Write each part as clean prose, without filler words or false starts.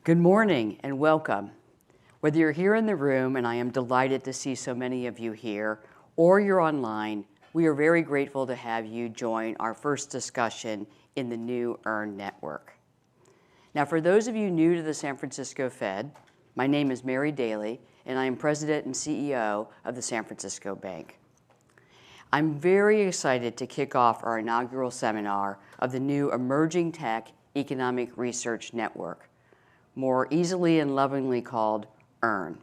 Good morning and welcome. Whether you're here in the room, and I am delighted to see so many of you here, or you're online, we are very grateful to have you join our first discussion in the new EERN network. Now, for those of you new to the San Francisco Fed, my name is Mary Daly, and I am President and CEO of the San Francisco Bank. I'm very excited to kick off our inaugural seminar of the new EmergingTech Economic Research Network, more easily and lovingly called EERN.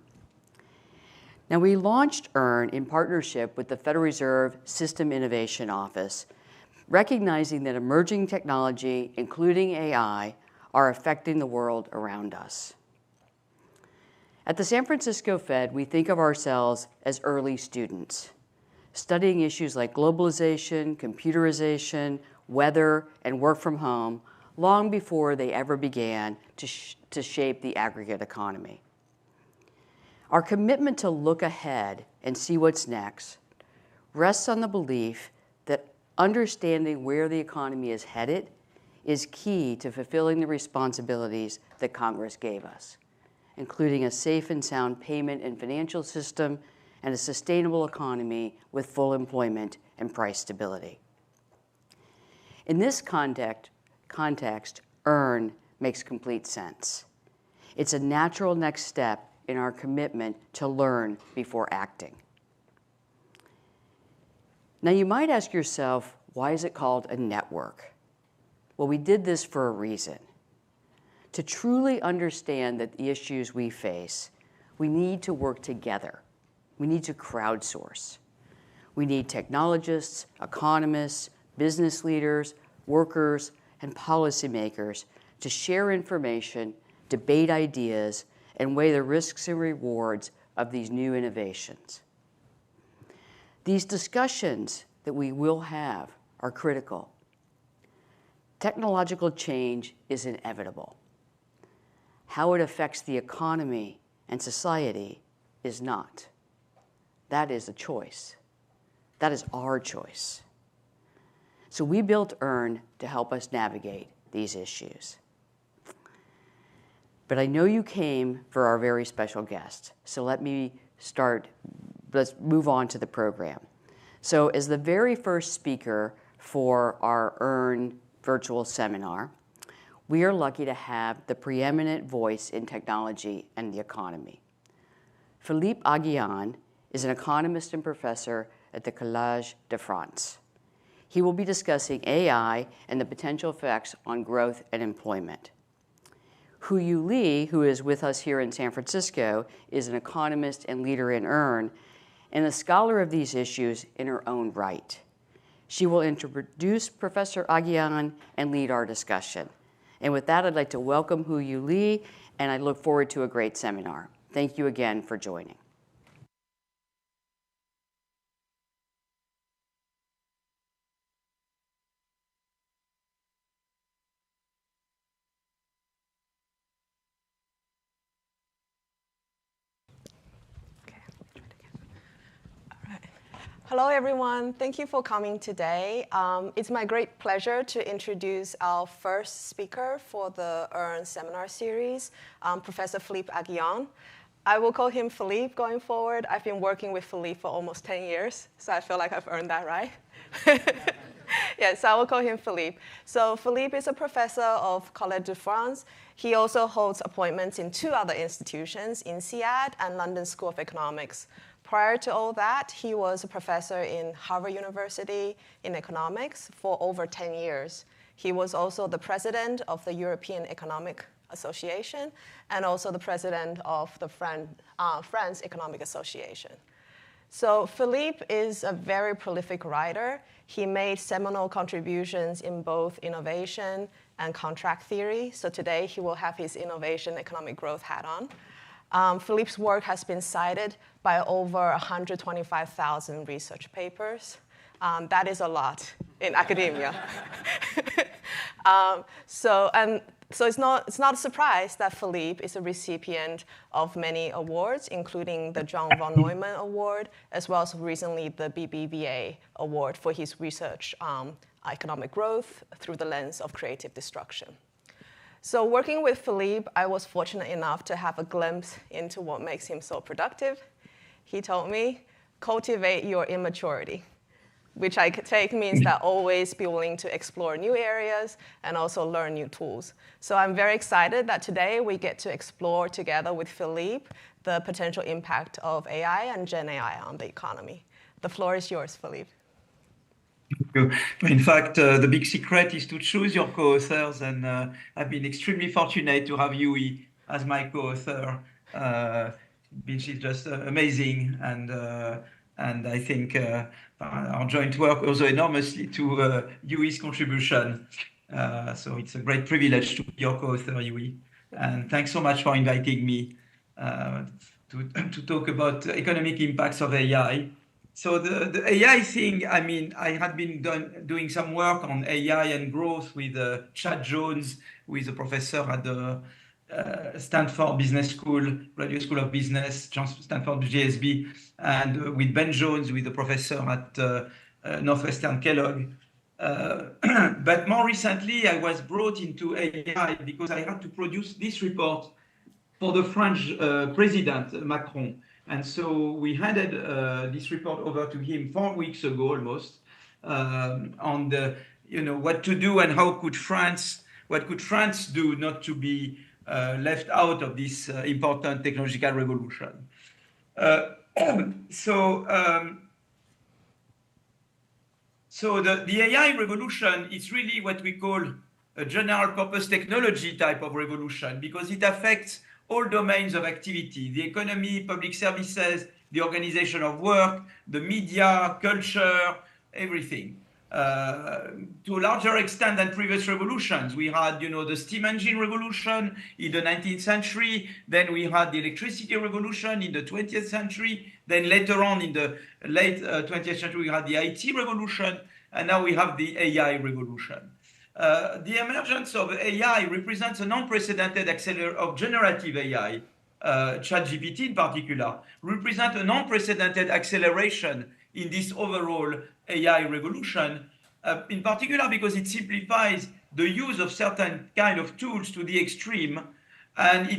Now, we launched EERN in partnership with the Federal Reserve System Innovation Office, recognizing that emerging technology, including AI, are affecting the world around us. At the San Francisco Fed, we think of ourselves as early students, studying issues like globalization, computerization, weather, and work from home long before they ever began to shape the aggregate economy. Our commitment to look ahead and see what's next rests on the belief that understanding where the economy is headed is key to fulfilling the responsibilities that Congress gave us, including a safe and sound payment and financial system and a sustainable economy with full employment and price stability. In this context, EERN makes complete sense. It's a natural next step in our commitment to learn before acting. Now, you might ask yourself, why is it called a network? Well, we did this for a reason. To truly understand the issues we face, we need to work together. We need to crowdsource. We need technologists, economists, business leaders, workers, and policymakers to share information, debate ideas, and weigh the risks and rewards of these new innovations. These discussions that we will have are critical. Technological change is inevitable. How it affects the economy and society is not. That is a choice. That is our choice. So we built EERN to help us navigate these issues. But I know you came for our very special guest, so let's move on to the program. So as the very first speaker for our EERN virtual seminar, we are lucky to have the preeminent voice in technology and the economy. Philippe Aghion is an economist and professor at the Collège de France. He will be discussing AI and the potential effects on growth and employment. Huyu Lee, who is with us here in San Francisco, is an economist and leader in EERN and a scholar of these issues in her own right. She will introduce Professor Aghion and lead our discussion. And with that, I'd like to welcome Huyu Lee, and I look forward to a great seminar. Thank you again for joining. Hello, everyone. Thank you for coming today. It's my great pleasure to introduce our first speaker for the EERN seminar series, Professor Philippe Aghion. I will call him Philippe going forward. I've been working with Philippe for almost 10 years, so I feel like I've earned that right. Yes, I will call him Philippe. So Philippe is a professor of Collège de France. He also holds appointments in two other institutions, INSEAD and London School of Economics. Prior to all that, he was a professor in Harvard University in economics for over 10 years. He was also the president of the European Economic Association and also the president of the France Economic Association. So Philippe is a very prolific writer. He made seminal contributions in both innovation and contract theory. So today he will have his innovation economic growth hat on. Philippe's work has been cited by over 125,000 research papers. That is a lot in academia. So it's not a surprise that Philippe is a recipient of many awards, including the John von Neumann Award, as well as recently the BBVA Award for his research economic growth through the lens of creative destruction. So working with Philippe, I was fortunate enough to have a glimpse into what makes him so productive. He told me, cultivate your immaturity, which I could take means that always be willing to explore new areas and also learn new tools. So I'm very excited that today we get to explore together with Philippe the potential impact of AI and Gen AI on the economy. The floor is yours, Philippe. Thank you. In fact, the big secret is to choose your co-authors, and I've been extremely fortunate to have Yui as my co-author, which is just amazing, and I think our joint work also enormously to Yui's contribution. So it's a great privilege to be your co-author, Yui, and thanks so much for inviting me to talk about economic impacts of AI. So the AI thing, I mean, I had been doing some work on AI and growth with Chad Jones, who is a professor at the Stanford Business School, Graduate School of Business, Stanford GSB, and with Ben Jones, who is a professor at Northwestern Kellogg. But more recently, I was brought into AI because I had to produce this report for the French president, Macron. And so we handed this report over to him 4 weeks ago almost on the, what to do and what could France do not to be left out of this important technological revolution. So the AI revolution is really what we call a general purpose technology type of revolution because it affects all domains of activity, the economy, public services, the organization of work, the media, culture, everything. To a larger extent than previous revolutions. We had, the steam engine revolution in the 19th century, then we had the electricity revolution in the 20th century, then later on in the late 20th century, we had the IT revolution, and now we have the AI revolution. The emergence of AI represents an unprecedented acceleration of generative AI, ChatGPT in particular, represent an unprecedented acceleration in this overall AI revolution, in particular because it simplifies the use of certain kind of tools to the extreme, and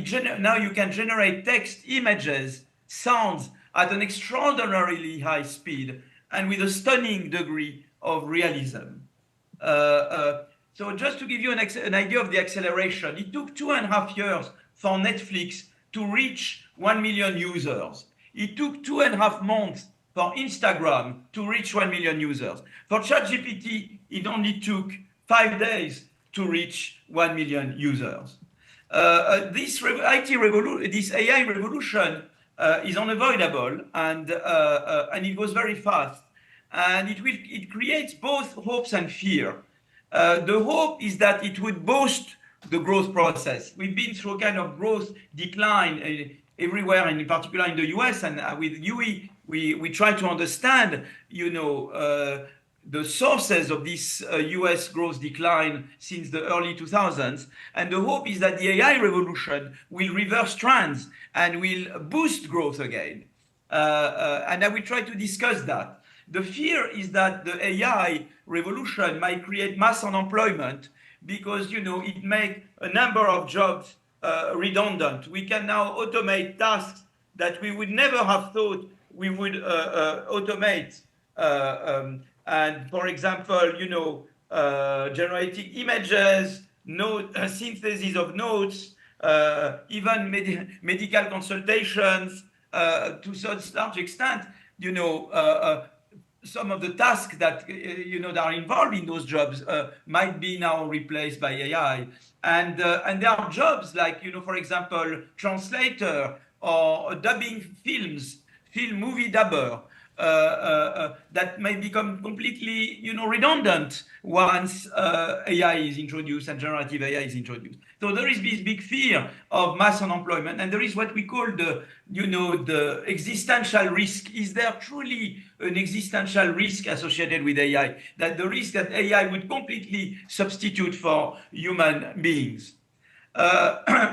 now you can generate text, images, sounds at an extraordinarily high speed and with a stunning degree of realism. So just to give you an idea of the acceleration, it took 2.5 years for Netflix to reach 1 million users. It took 2.5 months for Instagram to reach 1 million users. For ChatGPT, it only took 5 days to reach 1 million users. This AI revolution is unavoidable, and it goes very fast. And it creates both hopes and fear. The hope is that it would boost the growth process. We've been through a kind of growth decline everywhere, and in particular in the US. And with Yui, we try to understand, the sources of this US growth decline since the early 2000s. And the hope is that the AI revolution will reverse trends and will boost growth again. And I will try to discuss that. The fear is that the AI revolution might create mass unemployment because, it makes a number of jobs redundant. We can now automate tasks that we would never have thought we would automate. And for example, generating images, synthesis of notes, even medical consultations, to such large extent, some of the tasks that that are involved in those jobs might be now replaced by AI, and there are jobs like for example, translator or dubbing movie dubber that may become completely redundant once AI is introduced and generative AI is introduced. So there is this big fear of mass unemployment, and there is what we call the existential risk. Is there truly an existential risk associated with AI? That the risk that AI would completely substitute for human beings.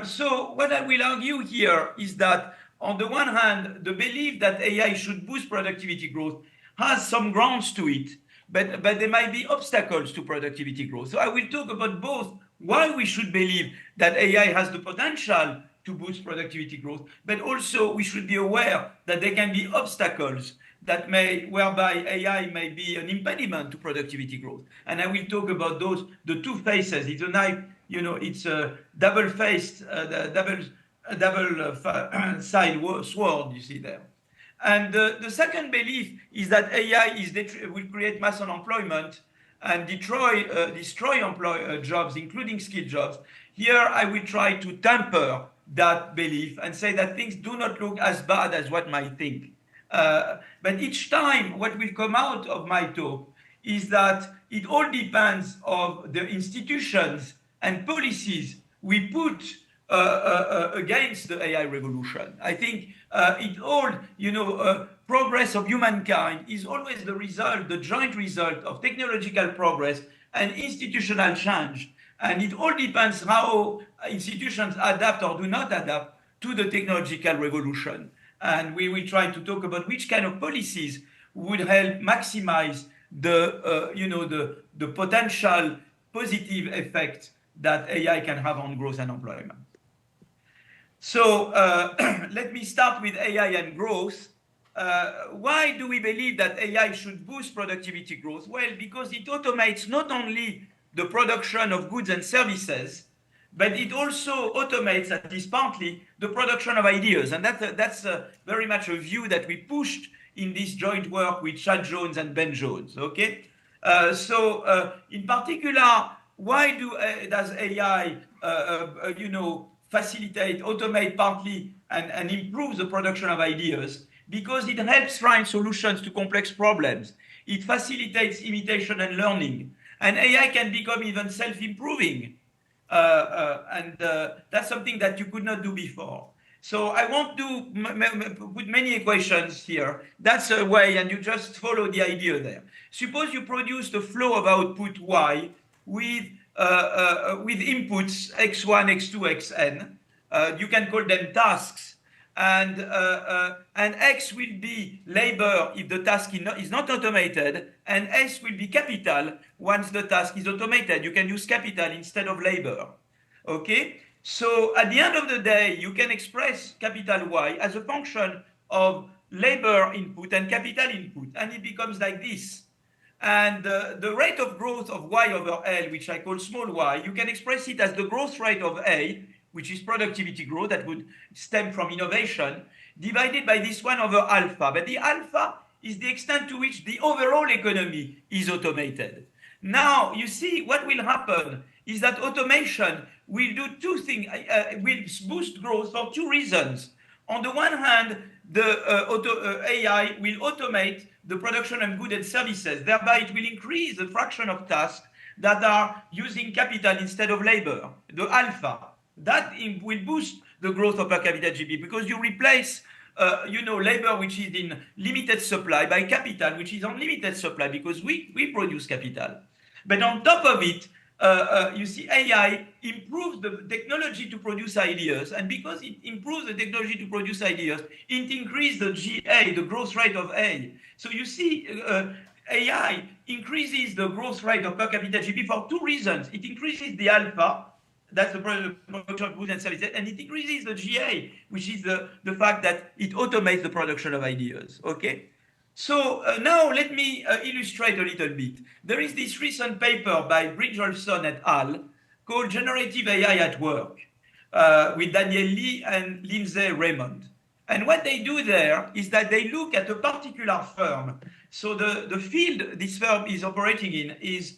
So what I will argue here is that on the one hand, the belief that AI should boost productivity growth has some grounds to it, but there might be obstacles to productivity growth. So I will talk about both why we should believe that AI has the potential to boost productivity growth, but also we should be aware that there can be obstacles that whereby AI may be an impediment to productivity growth. And I will talk about those, the two faces. It's a knife, it's a double-faced, double-side sword, you see there. And the second belief is that AI will create mass unemployment and destroy jobs, including skilled jobs. Here, I will try to temper that belief and say that things do not look as bad as what might think. But each time, what will come out of my talk is that it all depends on the institutions and policies we put against the AI revolution. I think it all, progress of humankind is always the joint result of technological progress and institutional change. And it all depends how institutions adapt or do not adapt to the technological revolution. And we will try to talk about which kind of policies would help maximize the potential positive effect that AI can have on growth and employment. So let me start with AI and growth. Why do we believe that AI should boost productivity growth? Well, because it automates not only the production of goods and services, but it also automates, at least partly, the production of ideas. And that's very much a view that we pushed in this joint work with Chad Jones and Ben Jones, okay? In particular, why does AI, facilitate, automate partly, and improve the production of ideas? Because it helps find solutions to complex problems. It facilitates imitation and learning. And AI can become even self-improving. That's something that you could not do before. So I won't put many equations here. That's a way, and you just follow the idea there. Suppose you produce the flow of output Y with inputs x1, x2, xn. You can call them tasks. And X will be labor if the task is not automated, and S will be capital once the task is automated. You can use capital instead of labor. Okay? So at the end of the day, you can express capital Y as a function of labor input and capital input, and it becomes like this. And the rate of growth of Y over L, which I call small y, you can express it as the growth rate of A, which is productivity growth that would stem from innovation, divided by this one over alpha. But the alpha is the extent to which the overall economy is automated. Now, you see, what will happen is that automation will do two things, will boost growth for two reasons. On the one hand, the AI will automate the production of goods and services. Thereby, it will increase the fraction of tasks that are using capital instead of labor, the alpha. That will boost the growth of per capita GDP because you replace, labor which is in limited supply by capital which is unlimited supply because we produce capital. But on top of it, you see AI improves the technology to produce ideas, and because it improves the technology to produce ideas, it increases the GA, the growth rate of A. So you see, AI increases the growth rate of per capita GDP for two reasons. It increases the alpha, that's the production of goods and services, and it increases the GA, which is the fact that it automates the production of ideas, okay? So now let me illustrate a little bit. There is this recent paper by Bridgelson et al. Called Generative AI at Work with Daniel Lee and Lindsay Raymond. And what they do there is that they look at a particular firm. So the field this firm is operating in is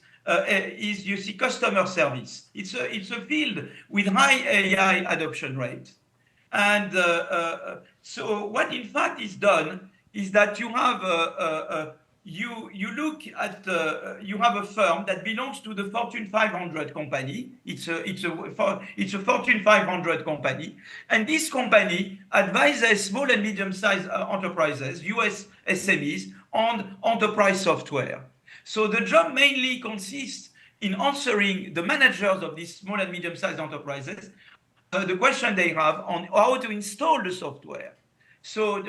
you see customer service. It's a field with high AI adoption rate. And so what in fact is done is that you have you look at you have a firm that belongs to the Fortune 500 company. It's a Fortune 500 company, and this company advises small and medium-sized enterprises, US SMEs, on enterprise software. So the job mainly consists in answering the managers of these small and medium-sized enterprises the question they have on how to install the software. So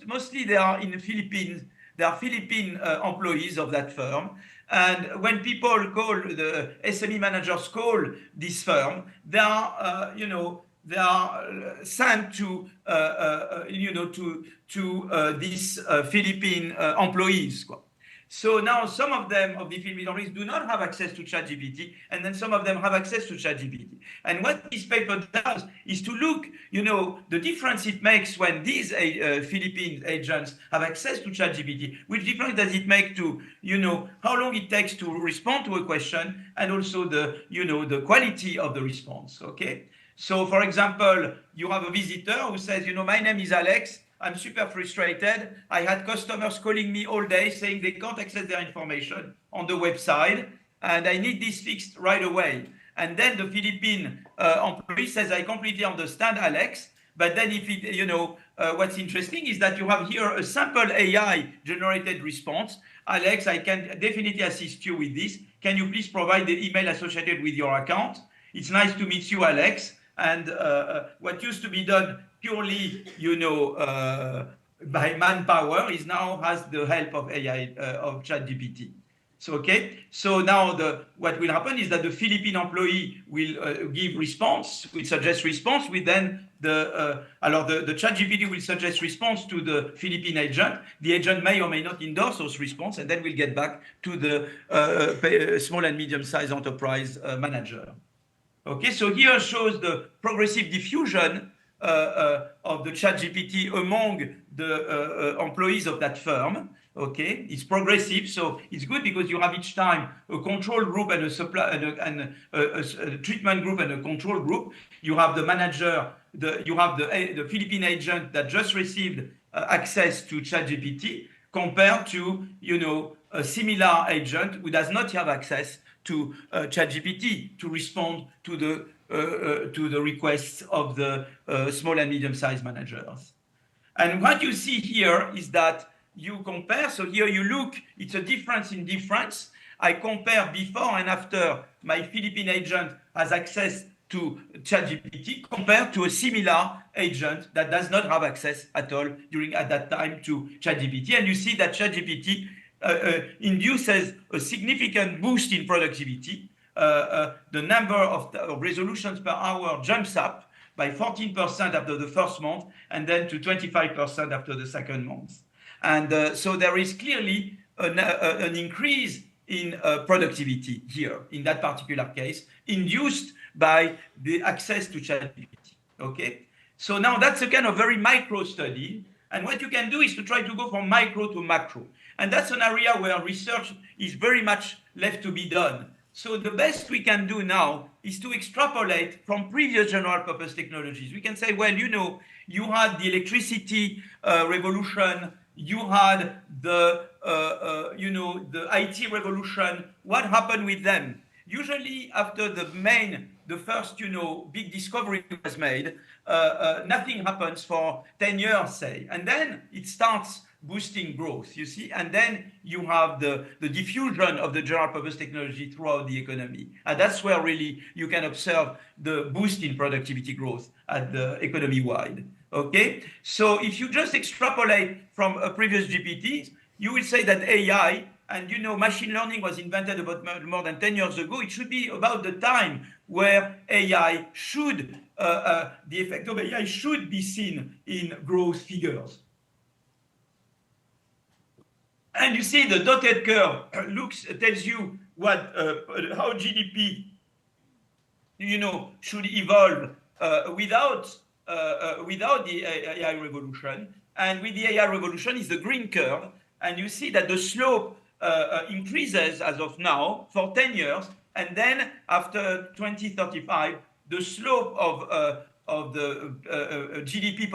mostly they are in the Philippines. They are Philippine employees of that firm, And when people call, the SME managers call this firm, they are, they are sent to, these Philippine employees. So now some of them, of the Philippine employees, do not have access to ChatGPT, and then some of them have access to ChatGPT. And what this paper does is to look, the difference it makes when these Philippine agents have access to ChatGPT. Which difference does it make to, how long it takes to respond to a question, and also the, the quality of the response, okay? So, for example, you have a visitor who says, my name is Alex. I'm super frustrated. I had customers calling me all day saying they can't access their information on the website, and I need this fixed right away. And then the Philippine employee says, I completely understand, Alex. But then if it, what's interesting is that you have here a sample AI generated response. Alex, I can definitely assist you with this. Can you please provide the email associated with your account? It's nice to meet you, Alex. And what used to be done purely, by manpower is now has the help of AI, of ChatGPT. So, okay. So now what will happen is that the Philippine employee will give response, will suggest response. We then the ChatGPT will suggest response to the Philippine agent. The agent may or may not endorse those response, and then we'll get back to the small and medium-sized enterprise manager. Okay, so here shows the progressive diffusion of the ChatGPT among the employees of that firm. Okay, it's progressive, so it's good because you have each time a control group and a supply and a treatment group and a control group. You have the manager, you have the Philippine agent that just received access to ChatGPT compared to a similar agent who does not have access to ChatGPT to respond to the requests of the small and medium-sized managers. And what you see here is that you compare. So here you look, it's a difference in difference. I compare before and after my Philippine agent has access to ChatGPT compared to a similar agent that does not have access at all at that time to ChatGPT. And you see that ChatGPT induces a significant boost in productivity. The number of resolutions per hour jumps up by 14% after the first month, and then to 25% after the second month. And so there is clearly an increase in productivity here, in that particular case, induced by the access to ChatGPT. Okay, so now that's a kind of very micro study. And what you can do is to try to go from micro to macro. And that's an area where research is very much left to be done. So the best we can do now is to extrapolate from previous general purpose technologies. We can say, well, you had the electricity revolution, you had the IT revolution. What happened with them? Usually after the first, big discovery was made, nothing happens for 10 years, say, and then it starts boosting growth, you see, and then you have the diffusion of the general purpose technology throughout the economy. And that's where really you can observe the boost in productivity growth at the economy-wide, okay? So if you just extrapolate from a previous GPTs, you will say that AI, and machine learning was invented about more than 10 years ago. It should be about the time where AI should, the effect of AI should be seen in growth figures. And you see the dotted curve tells you what how GDP, should evolve without the AI revolution. And with the AI revolution is the green curve, and you see that the slope increases as of now for 10 years, and then after 2035, the slope of the GDP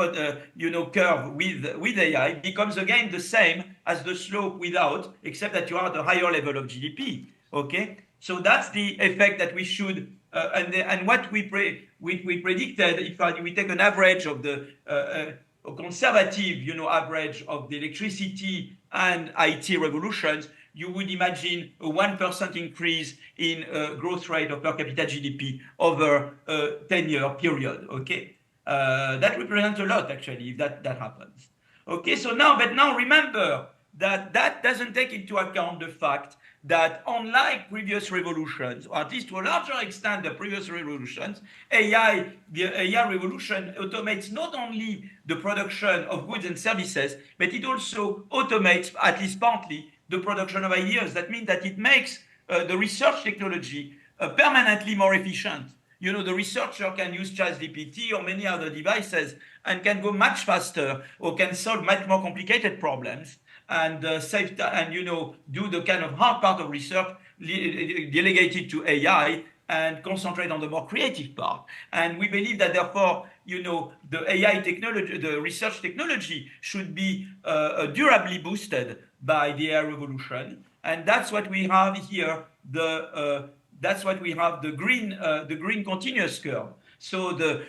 curve with AI becomes again the same as the slope without, except that you are at a higher level of GDP. Okay, so that's the effect that we should and what we predicted. If we take an average of the a conservative, average of the electricity and IT revolutions, you would imagine a 1% increase in growth rate of per capita GDP over a 10-year period, okay? That represents a lot, actually, if that happens. Okay, so now remember that doesn't take into account the fact that unlike previous revolutions, or at least to a larger extent the previous revolutions, the AI revolution automates not only the production of goods and services, but it also automates, at least partly, the production of ideas. That means that it makes the research technology permanently more efficient. You know, the researcher can use ChatGPT or many other devices and can go much faster or can solve much more complicated problems and save and, you know, do the kind of hard part of research, delegate it to AI and concentrate on the more creative part. And we believe that therefore, you know, the AI technology, the research technology should be durably boosted by the AI revolution. And that's what we have here, that's what we have, the green continuous curve. So the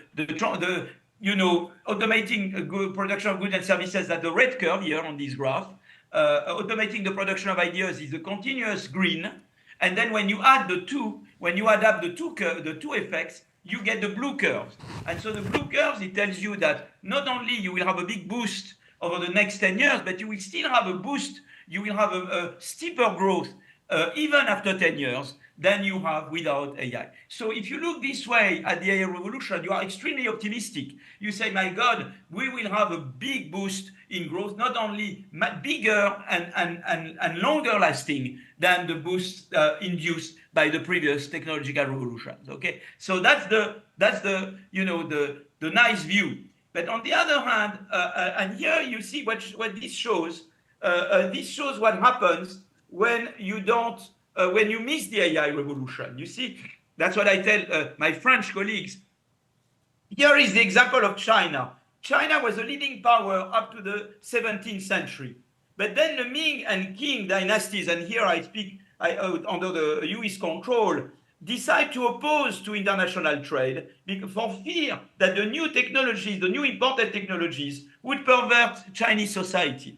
you know, automating good production of goods and services at the red curve here on this graph. Automating the production of ideas is the continuous green, and then when you add the two, when you add up the two effects, you get the blue curves. And so the blue curves, it tells you that not only you will have a big boost over the next 10 years, but you will still have a boost. You will have a steeper growth even after 10 years than you have without AI. So if you look this way at the AI revolution, you are extremely optimistic. You say, my God, we will have a big boost in growth, not only bigger and longer lasting than the boost induced by the previous technological revolutions. Okay, so that's the you know, the nice view. But on the other hand, and here you see what this shows. This shows what happens when you don't. When you miss the AI revolution. You see, that's what I tell my French colleagues. Here is the example of China. China was a leading power up to the 17th century. But then the Ming and Qing dynasties, and here I speak under the US control, decide to oppose to international trade for fear that the new technologies, the new imported technologies, would pervert Chinese society.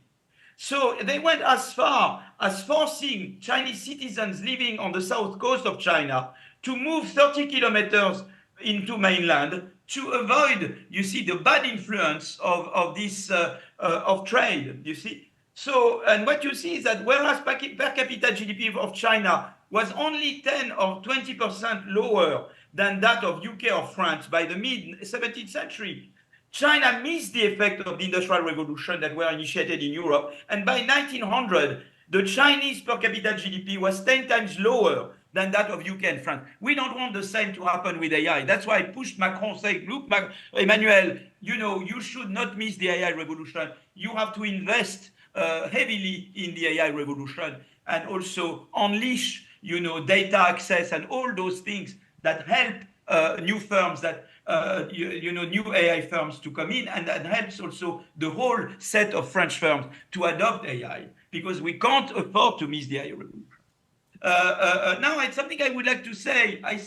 So they went as far as forcing Chinese citizens living on the south coast of China to move 30 kilometers into mainland to avoid, you see, the bad influence of this of trade, you see. So, and what you see is that whereas per capita GDP of China was only 10 or 20% lower than that of UK or France by the mid-17th century, China missed the effect of the Industrial Revolution that were initiated in Europe. And by 1900, the Chinese per capita GDP was 10 times lower than that of UK and France. We don't want the same to happen with AI. That's why I pushed Macron, say, look, Emmanuel, you know, you should not miss the AI revolution. You have to invest heavily in the AI revolution and also unleash, you know, data access and all those things that help new firms that you know, new AI firms to come in, and that helps also the whole set of French firms to adopt AI, because we can't afford to miss the AI revolution. Now, it's something I would like to say. I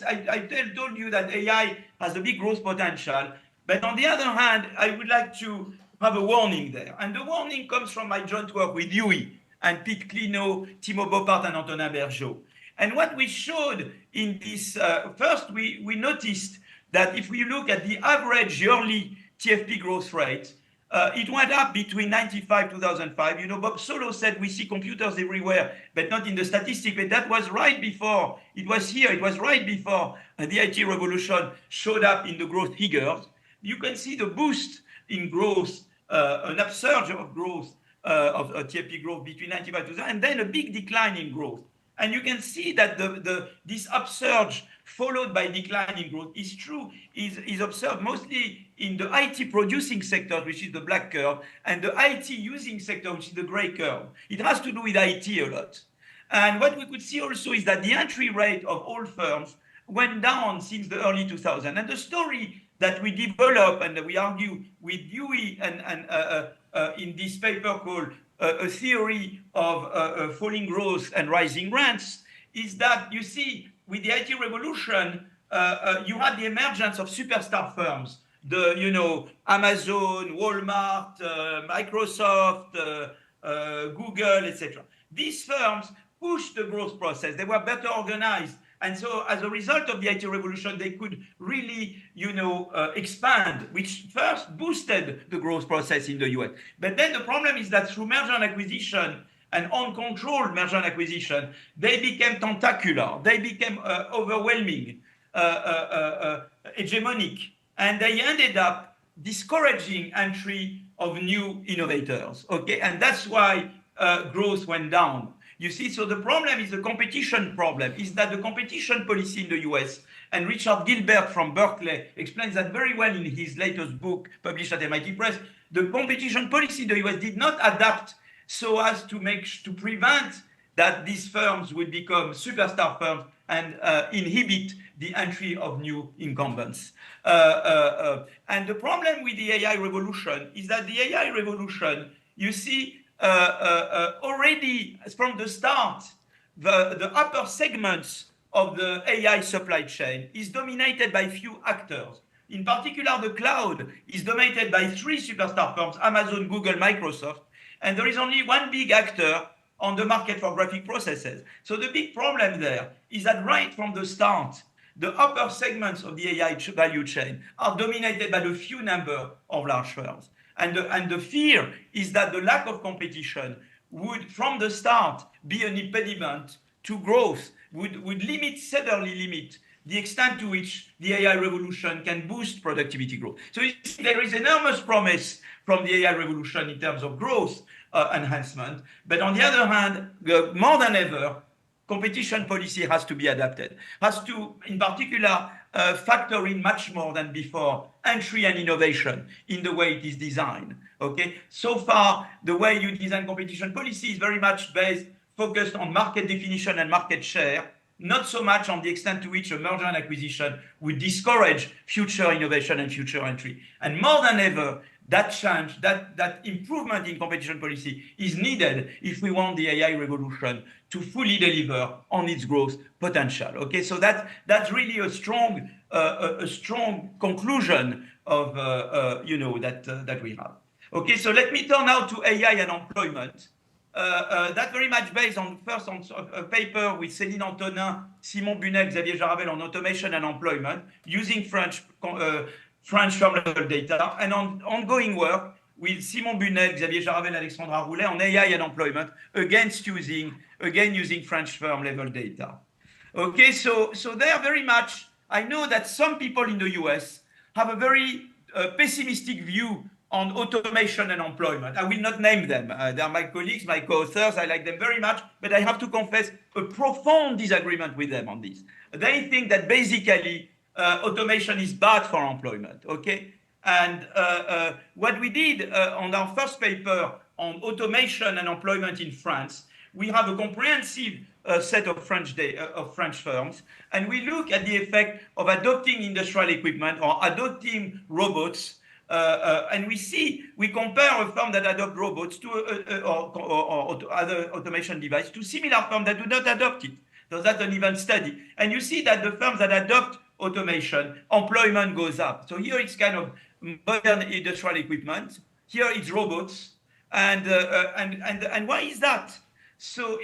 told you that AI has a big growth potential, but on the other hand, I would like to have a warning there. And the warning comes from my joint work with Yui and Pete Clino, Timo Boppart, and Antonin Bergeau. And what we showed in this, first we noticed that if we look at the average yearly TFP growth rate, it went up between 95 and 2005. You know, Bob Solo said we see computers everywhere, but not in the statistic. But that was right before, it was here, it was right before the IT revolution showed up in the growth figures. You can see the boost in growth, an upsurge of growth, of TFP growth between 95 and 2000, and then a big decline in growth. And you can see that this upsurge followed by decline in growth is observed mostly in the IT producing sector, which is the black curve, and the IT using sector, which is the gray curve. It has to do with IT a lot. And what we could see also is that the entry rate of all firms went down since the early 2000s. And the story that we develop and that we argue with Yui and in this paper called a theory of falling growth and rising rents is that, you see, with the IT revolution, you had the emergence of superstar firms, you know, Amazon, Walmart, Microsoft, Google, etc. These firms pushed the growth process. They were better organized. And so as a result of the IT revolution, they could really, you know, expand, which first boosted the growth process in the US. But then the problem is that through merger and acquisition and uncontrolled merger and acquisition, they became tentacular, they became overwhelming, hegemonic, and they ended up discouraging entry of new innovators, okay? And that's why growth went down. You see, so the problem is the competition problem, is that the competition policy in the US, and Richard Gilbert from Berkeley explains that very well in his latest book published at MIT Press, the competition policy in the US did not adapt so as to prevent that these firms would become superstar firms and inhibit the entry of new incumbents. And the problem with the AI revolution is that the AI revolution, you see, already from the start, the upper segments of the AI supply chain is dominated by few actors. In particular, the cloud is dominated by 3 superstar firms, Amazon, Google, Microsoft, and there is only one big actor on the market for graphic processors. So the big problem there is that right from the start, the upper segments of the AI value chain are dominated by the few number of large firms. And the fear is that the lack of competition would, from the start, be an impediment to growth, would severely limit the extent to which the AI revolution can boost productivity growth. So there is enormous promise from the AI revolution in terms of growth enhancement. But on the other hand, more than ever, competition policy has to be adapted, has to, in particular, factor in much more than before entry and innovation in the way it is designed. Okay, so far the way you design competition policy is very much focused on market definition and market share, not so much on the extent to which a merger and acquisition would discourage future innovation and future entry. And more than ever, that change, that improvement in competition policy is needed if we want the AI revolution to fully deliver on its growth potential. Okay, so that's really a strong conclusion of that we have. Okay, so let me turn now to AI and employment. That's very much based on a paper with Céline Antonin, Simon Bunel, Xavier Jaravel on automation and employment using French firm level data, and on ongoing work with Simon Bunel, Xavier Jaravel, Alexandra Roulet on AI and employment, again using French firm level data. Okay, so they are very much, I know that some people in the US have a very pessimistic view on automation and employment. I will not name them. They are my colleagues, my co-authors. I like them very much, but I have to confess a profound disagreement with them on this. They think that basically automation is bad for employment, okay? And what we did on our first paper on automation and employment in France, we have a comprehensive set of French firms, and we look at the effect of adopting industrial equipment or adopting robots, and we compare a firm that adopts robots to or other automation device to similar firms that do not adopt it. So that's an even study, and you see that the firms that adopt automation, employment goes up. So here it's kind of modern industrial equipment. Here it's robots, and why is that? So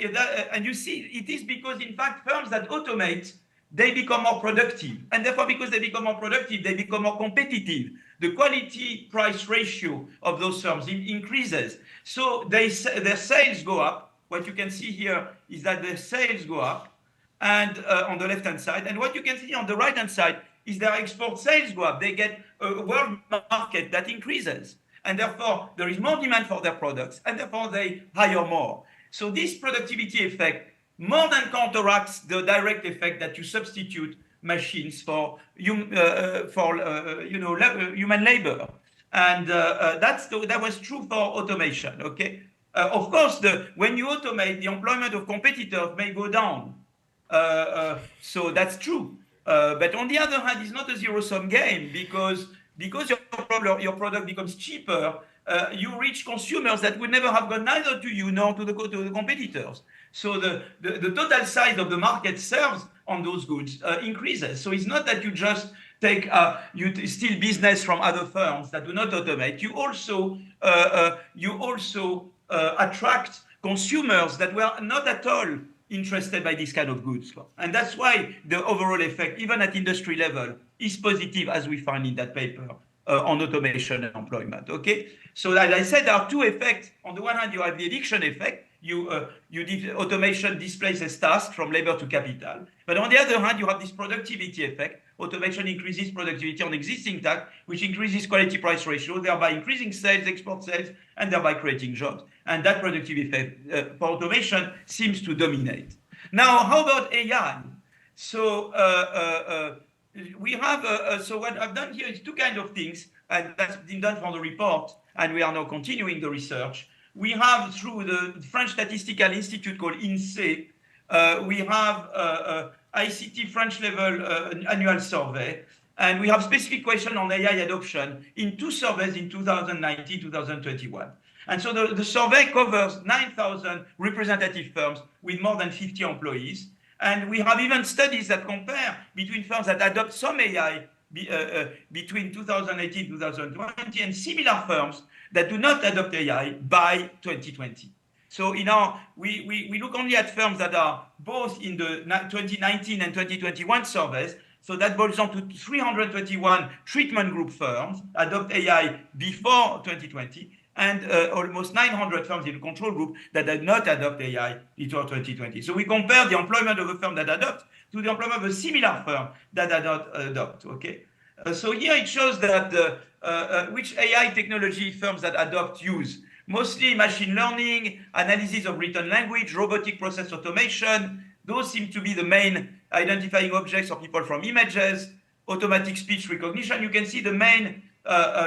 and you see, it is because in fact firms that automate, they become more productive, and therefore because they become more productive, they become more competitive. The quality-price ratio of those firms increases. So their sales go up. What you can see here is that their sales go up, and on the left-hand side, and what you can see on the right-hand side is their export sales go up. They get a world market that increases, and therefore there is more demand for their products, and therefore they hire more. So this productivity effect more than counteracts the direct effect that you substitute machines for human labor, and that was true for automation. Okay, of course, when you automate, the employment of competitors may go down. So that's true. But on the other hand, it's not a zero-sum game because your product becomes cheaper. You reach consumers that would never have gone neither to you nor to the competitors. So the total size of the market served on those goods increases. So it's not that you just you steal business from other firms that do not automate. You also attract consumers that were not at all interested by this kind of goods. And that's why the overall effect, even at industry level, is positive, as we find in that paper on automation and employment. Okay, so as I said, there are two effects. On the one hand, you have the addiction effect, automation displaces tasks from labor to capital. But on the other hand, you have this productivity effect. Automation increases productivity on existing tasks, which increases quality price ratio, thereby increasing sales, export sales, and thereby creating jobs. And that productivity effect for automation seems to dominate. Now, how about AI? So we have, so what I've done here is two kinds of things, and that's been done for the report, and we are now continuing the research. We have, through the French Statistical Institute called INSEAD, we have ICT French level annual survey, and we have specific questions on AI adoption in two surveys in 2019, 2021. And so the survey covers 9,000 representative firms with more than 50 employees. And we have even studies that compare between firms that adopt some AI between 2018 and 2020 and similar firms that do not adopt AI by 2020. So we look only at firms that are both in the 2019 and 2021 surveys. So that boils down to 321 treatment group firms adopt AI before 2020, and almost 900 firms in the control group that did not adopt AI before 2020. So we compare the employment of a firm that adopts to the employment of a similar firm that did not adopt, okay? So here it shows that which AI technology firms that adopt use. Mostly machine learning, analysis of written language, robotic process automation. Those seem to be the main identifying objects of people from images, automatic speech recognition. You can see the main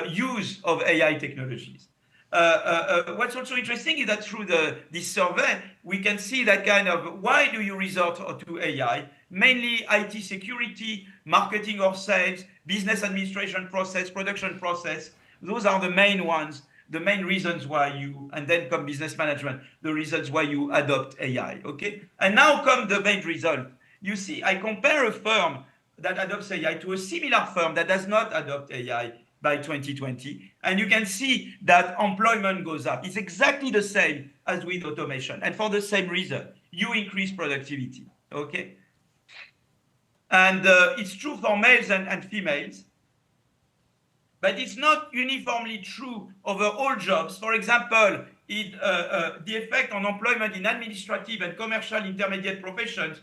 use of AI technologies. What's also interesting is that through this survey, we can see that kind of why do you resort to AI? Mainly IT security, marketing or sales, business administration process, production process. Those are the main ones, the main reasons why you, and then come business management, the reasons why you adopt AI, okay? And now come the main result. You see, I compare a firm that adopts AI to a similar firm that does not adopt AI by 2020. And you can see that employment goes up. It's exactly the same as with automation. And for the same reason, you increase productivity, okay? And it's true for males and females, but it's not uniformly true over all jobs. For example, the effect on employment in administrative and commercial intermediate professions,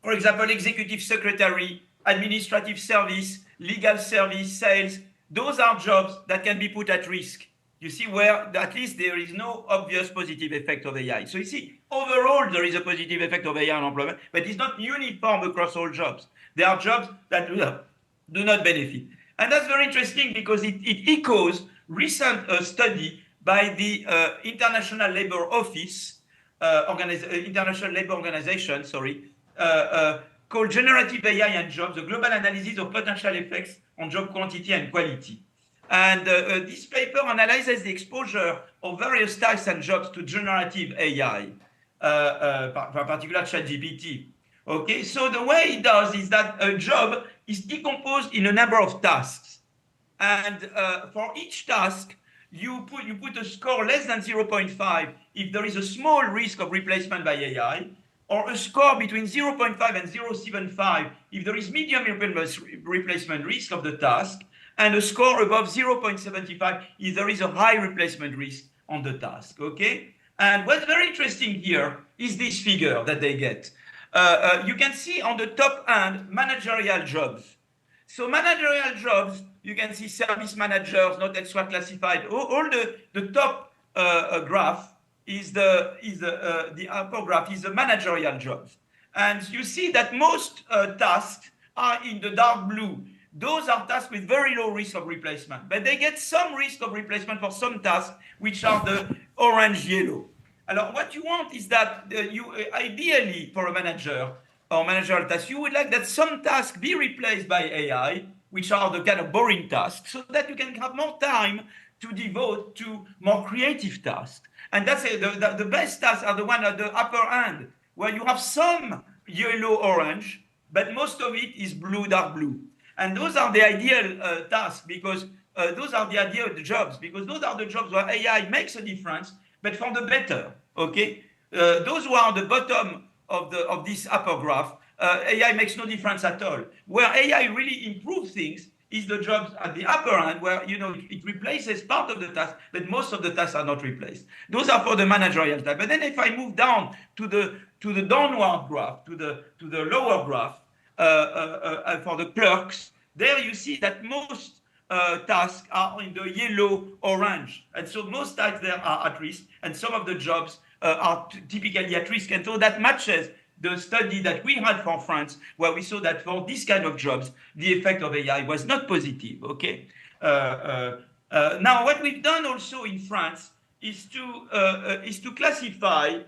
for example, executive secretary, administrative service, legal service, sales, those are jobs that can be put at risk. You see where at least there is no obvious positive effect of AI. So you see, overall, there is a positive effect of AI on employment, but it's not uniform across all jobs. There are jobs that do not benefit. And that's very interesting because it echoes recent study by the International Labour Office, International Labour Organization, called Generative AI and Jobs, a global analysis of potential effects on job quantity and quality. And this paper analyzes the exposure of various types and jobs to generative AI, in particular ChatGPT. Okay, so the way it does is that a job is decomposed in a number of tasks. And for each task, you put a score less than 0.5 if there is a small risk of replacement by AI, or a score between 0.5 and 0.75 if there is medium replacement risk of the task, and a score above 0.75 if there is a high replacement risk on the task, okay? And what's very interesting here is this figure that they get. You can see on the top end, managerial jobs. So managerial jobs, you can see service managers, not extra classified. All the top graph is the upper graph is the managerial jobs. And you see that most tasks are in the dark blue. Those are tasks with very low risk of replacement, but they get some risk of replacement for some tasks, which are the orange-yellow. Alors, what you want is that ideally for a manager or managerial task, you would like that some tasks be replaced by AI, which are the kind of boring tasks, so that you can have more time to devote to more creative tasks. And that's the best tasks are the one at the upper end, where you have some yellow-orange, but most of it is blue, dark blue. And those are the ideal tasks, because those are the ideal jobs, because those are the jobs where AI makes a difference, but for the better, okay? Those who are at the bottom of this upper graph, AI makes no difference at all. Where AI really improves things is the jobs at the upper end where, it replaces part of the task, but most of the tasks are not replaced. Those are for the managerial type. But then if I move down to the downward graph, to the lower graph, for the clerks, there you see that most tasks are in the yellow orange, and so most tasks there are at risk, and some of the jobs are typically at risk, and so that matches the study that we had for France, where we saw that for this kind of jobs, the effect of AI was not positive. Okay. Now, what we've done also in France is to classify,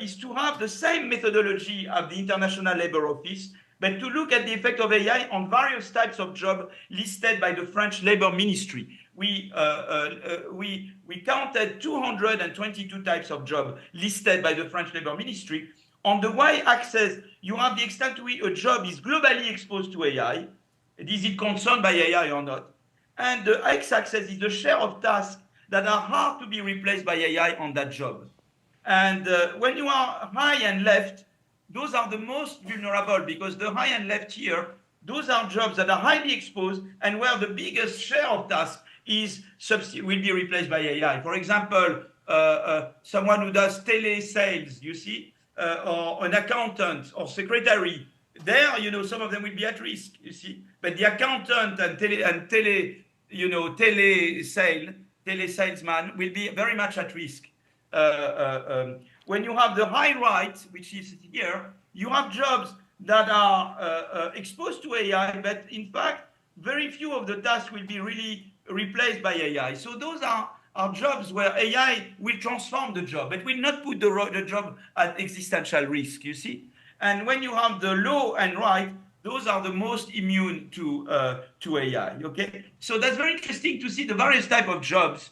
is to have the same methodology of the International Labour Office, but to look at the effect of AI on various types of jobs listed by the French Labour Ministry. We counted 222 types of jobs listed by the French Labour Ministry. On the y-axis, you have the extent to which a job is globally exposed to AI. Is it concerned by AI or not? And the x-axis is the share of tasks that are hard to be replaced by AI on that job. And when you are high and left, those are the most vulnerable, because the high and left here, those are jobs that are highly exposed and where the biggest share of tasks will be replaced by AI. For example, someone who does telesales, you see, or an accountant or secretary, there, some of them will be at risk, you see. But the accountant and telesalesman will be very much at risk. When you have the high right, which is here, you have jobs that are exposed to AI, but in fact, very few of the tasks will be really replaced by AI. So those are jobs where AI will transform the job, but will not put the job at existential risk, you see. And when you have the low and right, those are the most immune to AI, okay? So that's very interesting to see the various type of jobs.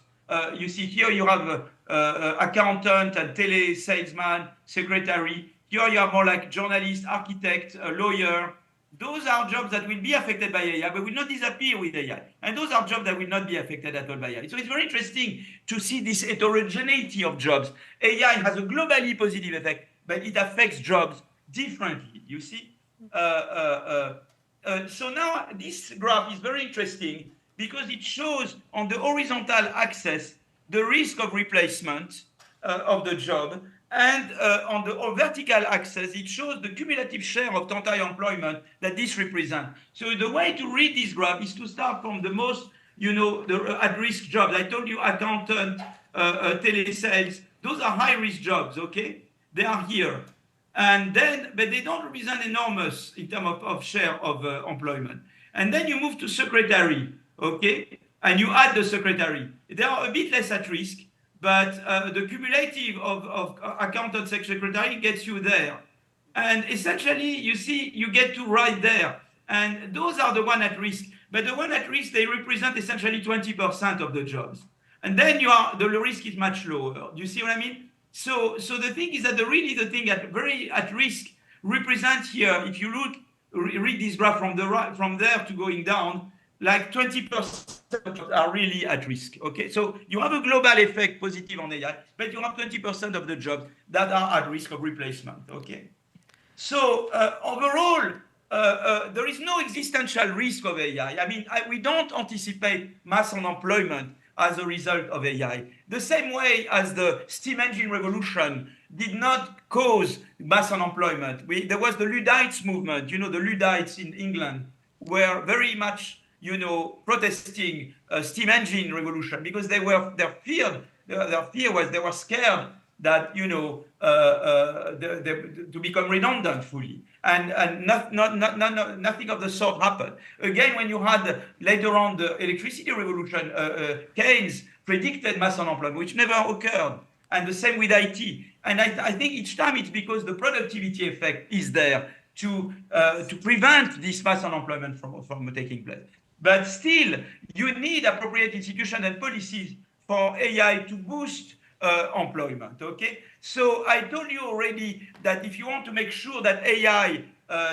You see here you have accountant and tele-salesman, secretary. Here you have more like journalist, architect, lawyer. Those are jobs that will be affected by AI, but will not disappear with AI. And those are jobs that will not be affected at all by AI. So it's very interesting to see this heterogeneity of jobs. AI has a globally positive effect, but it affects jobs differently, you see? So now this graph is very interesting because it shows on the horizontal axis the risk of replacement of the job, and on the vertical axis, it shows the cumulative share of total employment that this represents. So the way to read this graph is to start from the most, the at-risk jobs. I told you accountant, telesales, those are high-risk jobs, okay? They are here. And then, but they don't represent enormous in terms of share of employment. And then you move to secretary, okay? And you add the secretary. They are a bit less at risk, but the cumulative of accountant secretary gets you there. And essentially, you see, you get to right there. And those are the one at risk. But the one at risk, they represent essentially 20% of the jobs. And then the risk is much lower. Do you see what I mean? So the thing is that the thing very at risk represents here, if you read this graph from there to going down, like 20% are really at risk, okay? So you have a global effect positive on AI, but you have 20% of the jobs that are at risk of replacement, okay? So overall, there is no existential risk of AI. I mean, we don't anticipate mass unemployment as a result of AI. The same way as the steam engine revolution did not cause mass unemployment. There was the Luddites movement, the Luddites in England were very much protesting steam engine revolution because their fear was they were scared that to become redundant fully, and nothing of the sort happened. Again, when you had later on the electricity revolution, Keynes predicted mass unemployment, which never occurred, and the same with IT. And I think each time it's because the productivity effect is there to prevent this mass unemployment from taking place. But still, you need appropriate institutions and policies for AI to boost employment, okay? So I told you already that if you want to make sure that AI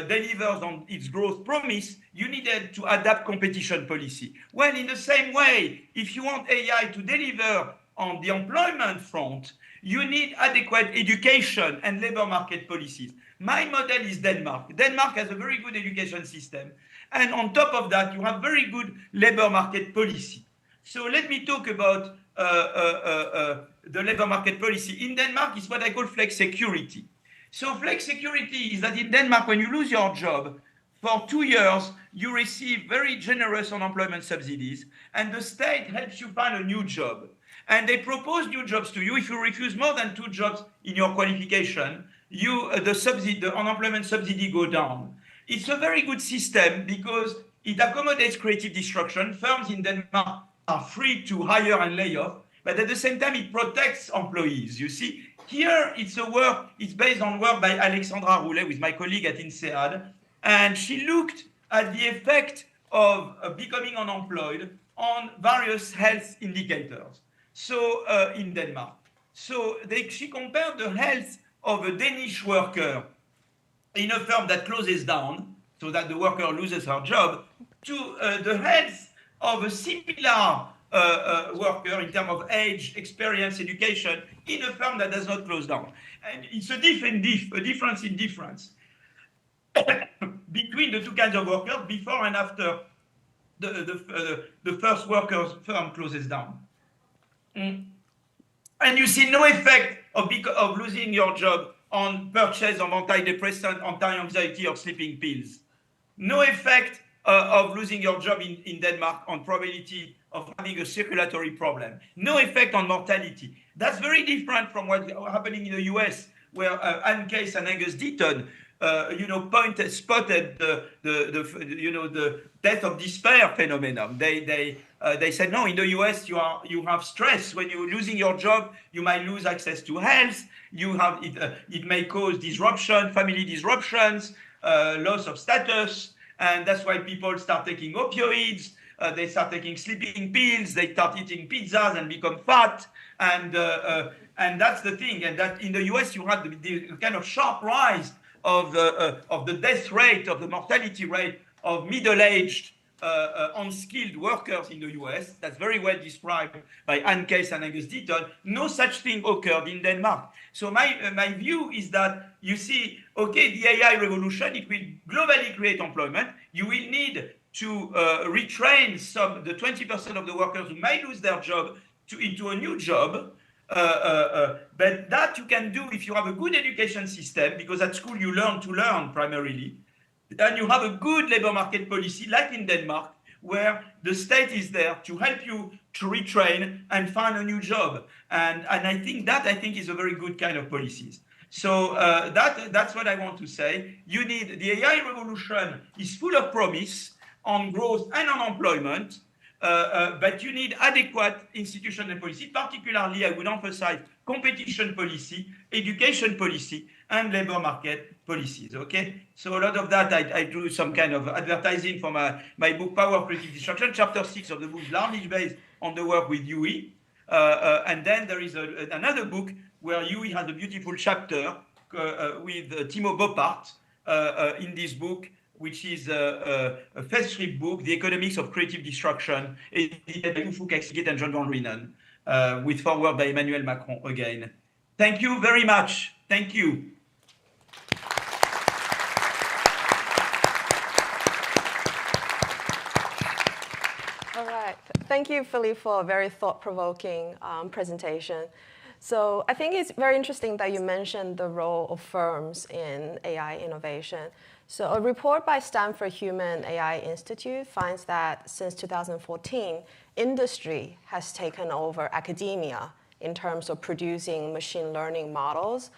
delivers on its growth promise, you needed to adapt competition policy. Well, in the same way, if you want AI to deliver on the employment front, you need adequate education and labor market policies. My model is Denmark. Denmark has a very good education system. And on top of that, you have very good labor market policy. So let me talk about the labor market policy. In Denmark, it's what I call flex security. So flex security is that in Denmark, when you lose your job, for 2 years, you receive very generous unemployment subsidies, and the state helps you find a new job. And they propose new jobs to you. If you refuse more than 2 jobs in your qualification, the unemployment subsidy go down. It's a very good system because it accommodates creative destruction. Firms in Denmark are free to hire and lay off, but at the same time, it protects employees. You see, here it's based on work by Alexandra Roulet with my colleague at INSEAD, and she looked at the effect of becoming unemployed on various health indicators. So in Denmark, she compared the health of a Danish worker in a firm that closes down, so that the worker loses her job, to the health of a similar worker in terms of age, experience, education, in a firm that does not close down. And it's a difference in difference between the two kinds of workers before and after the first worker's firm closes down. And you see no effect of losing your job on purchase of antidepressant, anti-anxiety, or sleeping pills. No effect of losing your job in Denmark on probability of having a circulatory problem. No effect on mortality. That's very different from what's happening in the US, where Anne Case and Angus Deaton, spotted the death of despair phenomenon. They said, no, in the US you have stress. When you're losing your job, you might lose access to health. It may cause disruption, family disruptions, loss of status, and that's why people start taking opioids. They start taking sleeping pills. They start eating pizzas and become fat, and that's the thing. And that in the US you had the kind of sharp rise of the death rate, of the mortality rate of middle-aged, unskilled workers in the US. That's very well described by Anne Case and Angus Deaton. No such thing occurred in Denmark. So my view is that, you see, okay, the AI revolution, it will globally create employment. You will need to retrain the 20% of the workers who might lose their job into a new job. But that you can do if you have a good education system, because at school you learn to learn primarily, and you have a good labor market policy like in Denmark, where the state is there to help you to retrain and find a new job. And I think is a very good kind of policies. So that's what I want to say. You need the AI revolution is full of promise on growth and on employment. But you need adequate institutional policy, particularly I would emphasize competition policy, education policy, and labor market policies, okay? So a lot of that, I do some kind of advertising for my book, Power of Creative Destruction. Chapter 6 of the book is largely based on the work with Yui. And then there is another book where Yui has a beautiful chapter with Timo Boppart in this book, which is a first strip book, The Economics of Creative Destruction, edited by Ufuk Aksigit and John Van Reenen, with foreword by Emmanuel Macron again. Thank you very much. Thank you. All right. Thank you, Philippe, for a very thought-provoking presentation. So I think it's very interesting that you mentioned the role of firms in AI innovation. So a report by Stanford Human AI Institute finds that since 2014, industry has taken over academia in terms of producing machine learning models.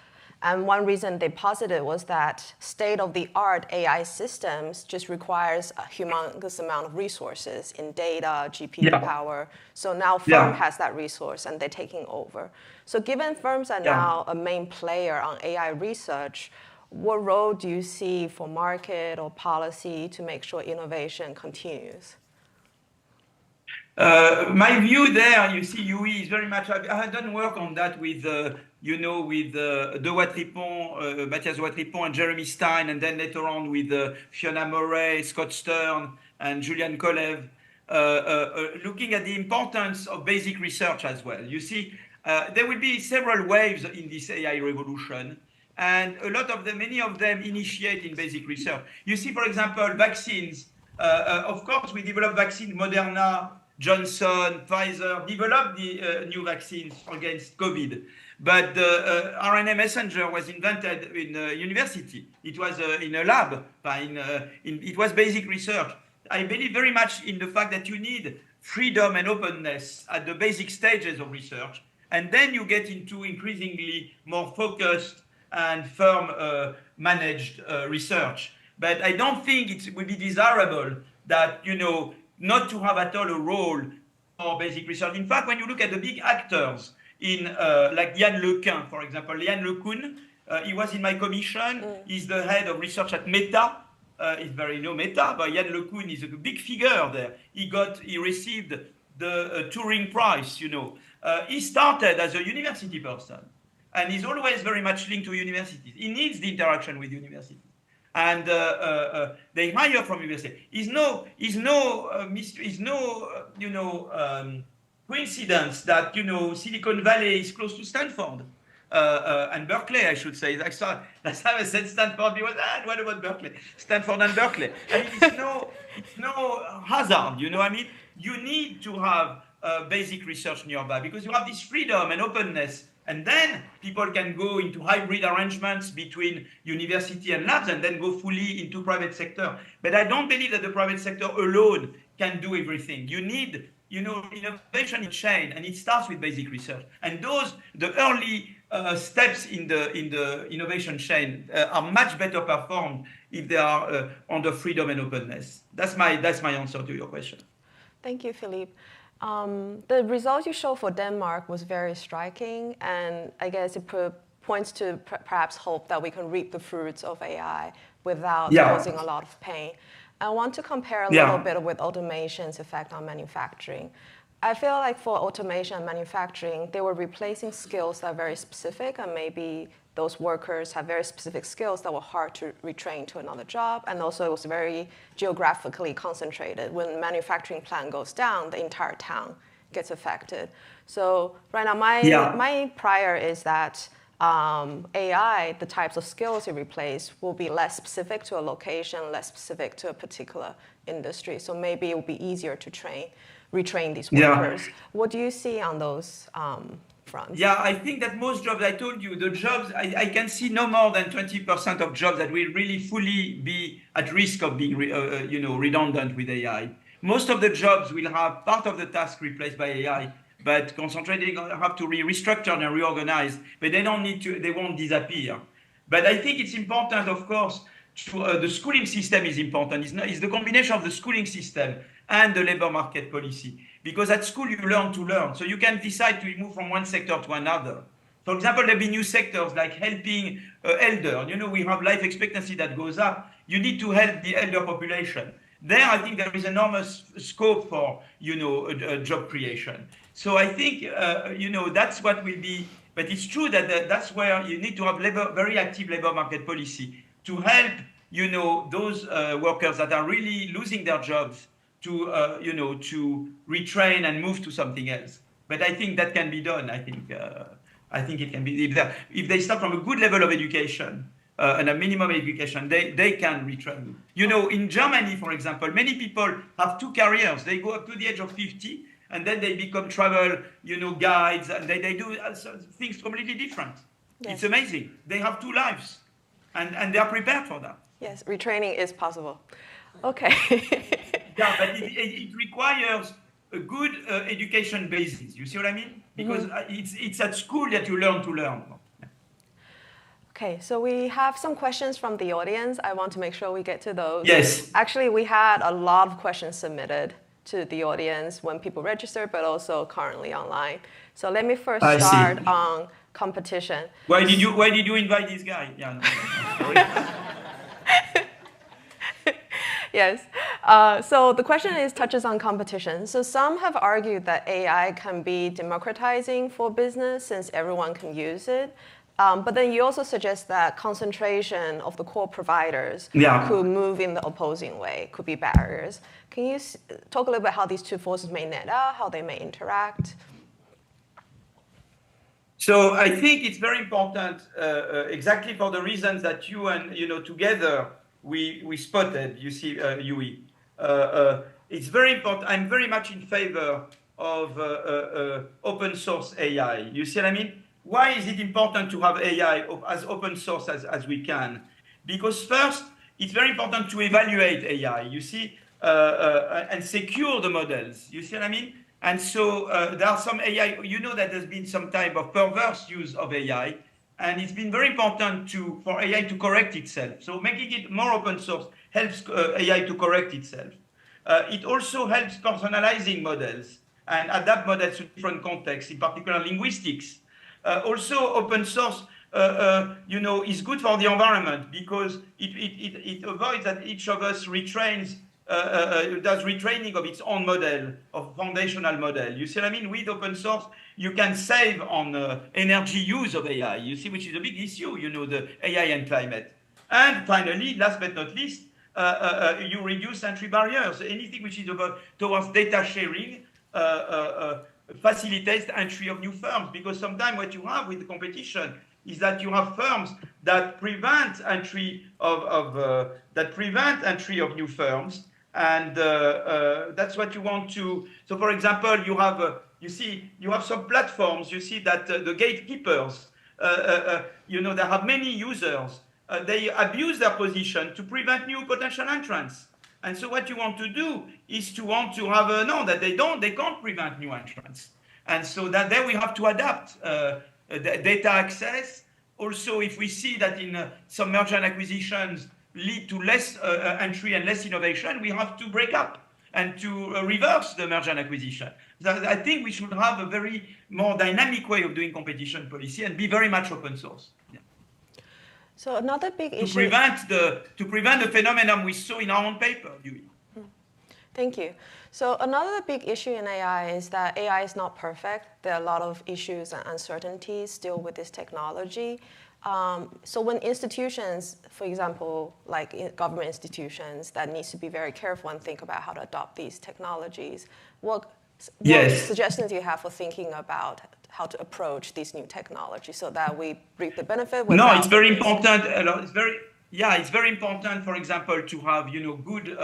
And one reason they posited was that state-of-the-art AI systems just requires a humongous amount of resources in data, GPU power. So now firm has that resource and they're taking over. So given firms are now a main player on AI research, what role do you see for market or policy to make sure innovation continues? My view there, you see, Yui is very much. I have done work on that with, with De Watripon, Mathias Watripon, and Jeremy Stein, and then later on with Fiona Murray, Scott Stern, and Julian Kolev, looking at the importance of basic research as well. You see, there will be several waves in this AI revolution. and many of them initiate in basic research. You see, for example, vaccines. Of course, we develop vaccines. Moderna, Johnson, Pfizer developed the new vaccines against COVID. But the RNA messenger was invented in a university. It was in a lab. It was basic research. I believe very much in the fact that you need freedom and openness at the basic stages of research. And then you get into increasingly more focused and firm managed research. But I don't think it would be desirable that, not to have at all a role for basic research. In fact, when you look at the big actors in like Yann LeCun, for example, Yann LeCun, he was in my commission. He's the head of research at Meta. It's very Meta, but Yann LeCun is a big figure there. He received the Turing Prize, He started as a university person, and he's always very much linked to universities. He needs the interaction with universities. And they hire from university. It's no coincidence that Silicon Valley is close to Stanford and Berkeley, I should say. Last time I said Stanford, people said, what about Berkeley? Stanford and Berkeley. I mean, it's no hazard. You need to have basic research nearby because you have this freedom and openness. And then people can go into hybrid arrangements between university and labs and then go fully into private sector. But I don't believe that the private sector alone can do everything. You need, innovation in chain, and it starts with basic research. And the early steps in the innovation chain are much better performed if they are under freedom and openness. That's my answer to your question. Thank you, Philippe. The results you showed for Denmark was very striking, and I guess it points to perhaps hope that we can reap the fruits of AI without causing a lot of pain. I want to compare a little bit with automation's effect on manufacturing. I feel like for automation and manufacturing, they were replacing skills that are very specific, and maybe those workers have very specific skills that were hard to retrain to another job, and also it was very geographically concentrated. When manufacturing plant goes down, the entire town gets affected. So right now, my prior is that AI, the types of skills it replaces, will be less specific to a location, less specific to a particular industry. So maybe it will be easier to retrain these workers. What do you see on those fronts? Yeah, I think that most jobs, I told you, the jobs, I can see no more than 20% of jobs that will really fully be at risk of being redundant with AI. Most of the jobs will have part of the task replaced by AI, but concentrating have to restructure and reorganize, but they won't disappear. But I think it's important, of course, the schooling system is important. It's the combination of the schooling system and the labor market policy. Because at school, you learn to learn. So you can decide to move from one sector to another. For example, there'll be new sectors like helping elder. We have life expectancy that goes up. You need to help the elder population. There, I think there is enormous scope for, job creation. So I think, that's what will be, but it's true that that's where you need to have very active labor market policy to help, those workers that are really losing their jobs to retrain and move to something else. But I think that can be done. I think it can be, if they start from a good level of education, and a minimum education, they can retrain. In Germany, for example, many people have two careers. They go up to the age of 50, and then they become travel, guides, and they do things completely different. Yes. It's amazing. They have two lives, and they are prepared for that. Yes, retraining is possible. Okay. Yeah, but it requires a good education basis. You see what I mean? Because it's at school that you learn to learn. Okay, so we have some questions from the audience. I want to make sure we get to those. Yes. Actually, we had a lot of questions submitted to the audience when people registered, but also currently online. So let me first start on competition. Why did you invite this guy? Yeah, no, sorry. Yes. So the question touches on competition. So some have argued that AI can be democratizing for business since everyone can use it. But then you also suggest that concentration of the core providers could move in the opposing way, could be barriers. Can you talk a little bit how these two forces may net out, how they may interact? So I think it's very important, exactly for the reasons that you and together we spotted. You see, Yui. It's very important. I'm very much in favor of open source AI. You see what I mean? Why is it important to have AI as open source as we can? Because first, it's very important to evaluate AI. You see, and secure the models. You see what I mean? And so there are some AI, you know that there's been some type of perverse use of AI, and it's been very important for AI to correct itself. So making it more open source helps AI to correct itself. It also helps personalizing models and adapt models to different contexts, in particular linguistics. Also, open source is good for the environment because it avoids that each of us retrains does retraining of its own model, of foundational model. You see what I mean? With open source, you can save on energy use of AI, you see, which is a big issue, the AI and climate. And finally, last but not least, you reduce entry barriers. Anything which is towards data sharing facilitates the entry of new firms, because sometimes what you have with the competition is that you have firms that prevent entry of new firms. And that's what you want to. So, for example, you have some platforms. You see that the gatekeepers, they have many users. They abuse their position to prevent new potential entrants. And so, what you want to do is to have that they can't prevent new entrants. And so that there we have to adapt data access. Also, if we see that in some merger and acquisitions lead to less entry and less innovation, we have to break up and to reverse the merger and acquisition. I think we should have a very more dynamic way of doing competition policy and be very much open source. Yeah. So another big issue to prevent the phenomenon we saw in our own paper. Thank you. So another big issue in AI is that AI is not perfect. There are a lot of issues and uncertainties still with this technology. So when institutions, for example, like government institutions, that needs to be very careful and think about how to adopt these technologies, what suggestions do you have for thinking about how to approach these new technologies so that we reap the benefit? No, it's very important. It's very important, for example, to have good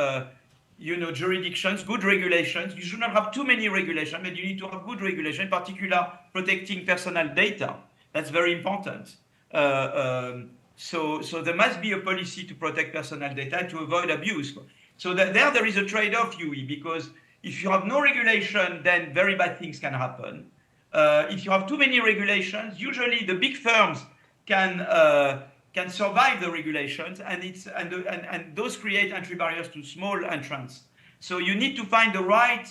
jurisdictions, good regulations. You should not have too many regulations, but you need to have good regulation, in particular protecting personal data. That's very important. So there must be a policy to protect personal data to avoid abuse. So there is a trade-off, Yui, because if you have no regulation, then very bad things can happen. If you have too many regulations, usually the big firms can survive the regulations, and those create entry barriers to small entrants. So you need to find the right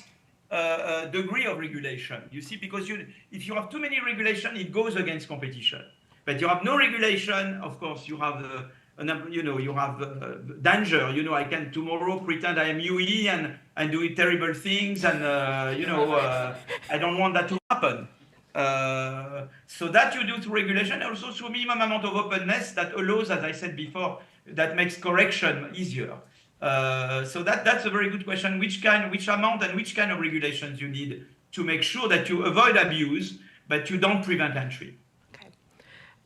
degree of regulation. You see, because if you have too many regulations, it goes against competition. But you have no regulation, of course, you have danger. I can tomorrow pretend I am UE and do terrible things, and I don't want that to happen. So that you do through regulation, and also through minimum amount of openness that allows, as I said before, that makes correction easier. So that's a very good question. Which amount and which kind of regulations you need to make sure that you avoid abuse, but you don't prevent entry.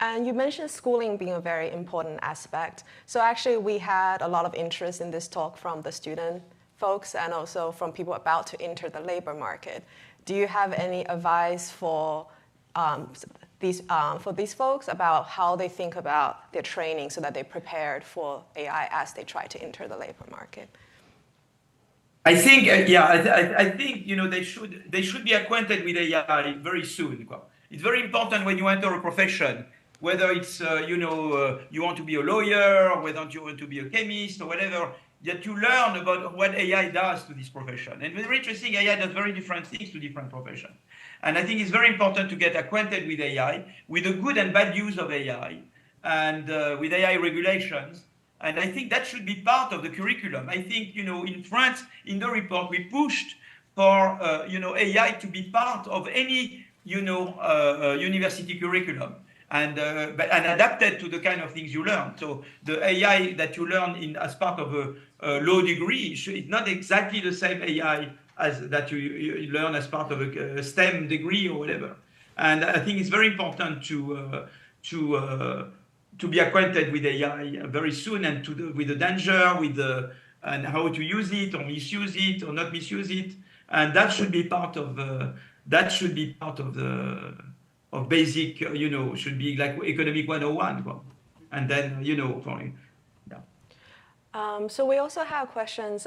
And you mentioned schooling being a very important aspect. So actually, we had a lot of interest in this talk from the student folks and also from people about to enter the labor market. Do you have any advice for these folks about how they think about their training so that they're prepared for AI as they try to enter the labor market? I think, I think they should be acquainted with AI very soon. It's very important when you enter a profession, whether it's you want to be a lawyer, or whether you want to be a chemist or whatever, that you learn about what AI does to this profession. And it's very interesting, AI does very different things to different professions. And I think it's very important to get acquainted with AI, with the good and bad use of AI, and with AI regulations. And I think that should be part of the curriculum. I think, in France, in the report, we pushed for, AI to be part of any, university curriculum. And adapted to the kind of things you learn. So the AI that you learn as part of a law degree is not exactly the same AI as that you learn as part of a STEM degree or whatever. And I think it's very important to be acquainted with AI very soon, and with the danger, and how to use it or misuse it or not misuse it, and that should be part of of basic, should be like economic 101, and then probably. So we also have questions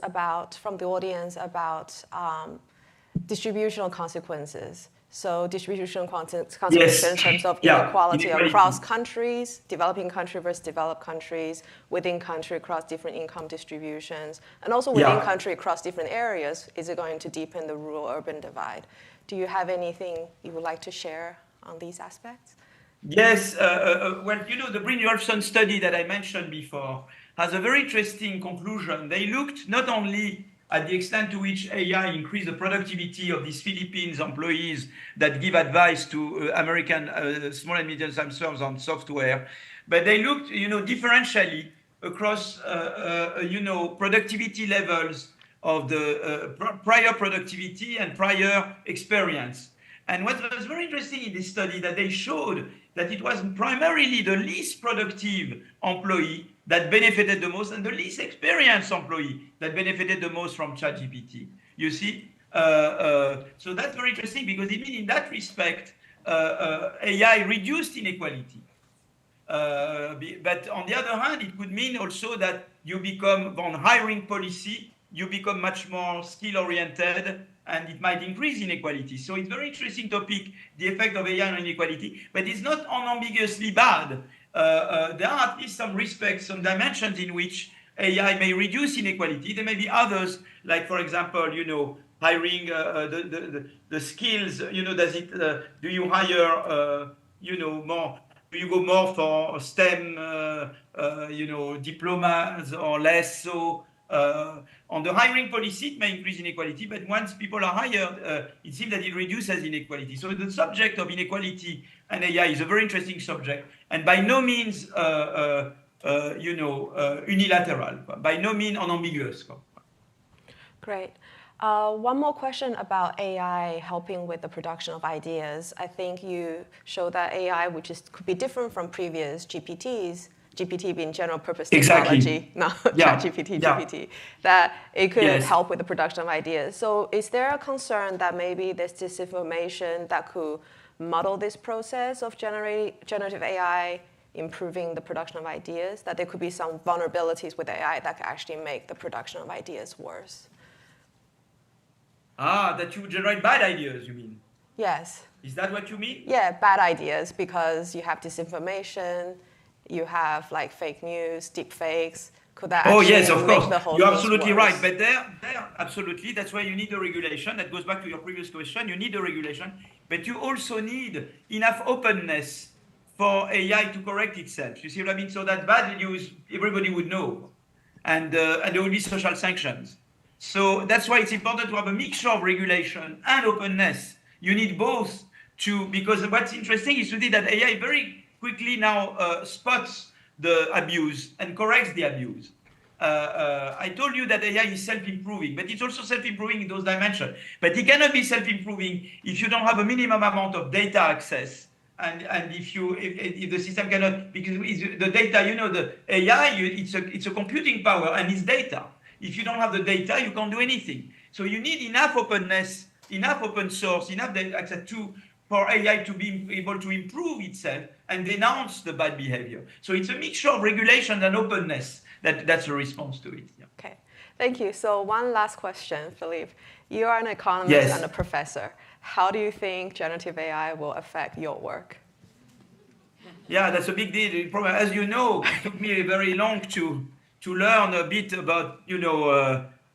from the audience about distributional consequences. So distributional consequences Yes. in terms of Inequality across countries, developing country versus developed countries, within country across different income distributions, and also within country across different areas. Is it going to deepen the rural-urban divide? Do you have anything you would like to share on these aspects? Yes. Well, the Brynjolfsson study that I mentioned before has a very interesting conclusion. They looked not only at the extent to which AI increased the productivity of these Philippines employees that give advice to American small and medium-sized firms on software, but they looked, differentially across, productivity levels of the prior productivity and prior experience. And what was very interesting in this study, that they showed that it was primarily the least productive employee that benefited the most, and the least experienced employee that benefited the most from ChatGPT. You see? So that's very interesting, because it means in that respect, AI reduced inequality. But on the other hand, it could mean also that you become, on hiring policy, you become much more skill-oriented, and it might increase inequality. So it's a very interesting topic, the effect of AI on inequality, but it's not unambiguously bad. There are at least some respects, some dimensions in which AI may reduce inequality. There may be others, like, for example, hiring the skills. Does it? Do you hire, more? Do you go more for STEM, diplomas or less? So on the hiring policy, it may increase inequality, but once people are hired, it seems that it reduces inequality. So the subject of inequality and AI is a very interesting subject, and by no means, unilateral, by no means unambiguous. Great. One more question about AI helping with the production of ideas. I think you showed that AI, could be different from previous GPTs, GPT being general purpose technology, not ChatGPT, GPT, that it could help with the production of ideas. So is there a concern that maybe there's disinformation that could muddle this process of generative AI, improving the production of ideas, that there could be some vulnerabilities with AI that could actually make the production of ideas worse? That you generate bad ideas, you mean? Yes. Is that what you mean? Yeah, bad ideas, because you have disinformation, you have like fake news, deep fakes. Could that actually yes, of make course. the whole You're thing absolutely worse? right. But there, absolutely, that's why you need the regulation. That goes back to your previous question. You need the regulation, but you also need enough openness for AI to correct itself. You see what I mean? So that bad news, everybody would know, and there will be social sanctions. So that's why it's important to have a mixture of regulation and openness. You need both because what's interesting is to see that AI very quickly now spots the abuse and corrects the abuse. I told you that AI is self-improving, but it's also self-improving in those dimensions. But it cannot be self-improving if you don't have a minimum amount of data access, and if the system cannot, because the data, the AI, it's a computing power and it's data. If you don't have the data, you can't do anything. So you need enough openness, enough open source, enough data access for AI to be able to improve itself and denounce the bad behavior. So it's a mixture of regulation and openness. That's a response to it. Yeah. Okay, thank you. So one last question, Philippe. You are an economist and a professor. How do you think generative AI will affect your work? Yeah, that's a big deal. As you know, it took me very long to learn a bit about,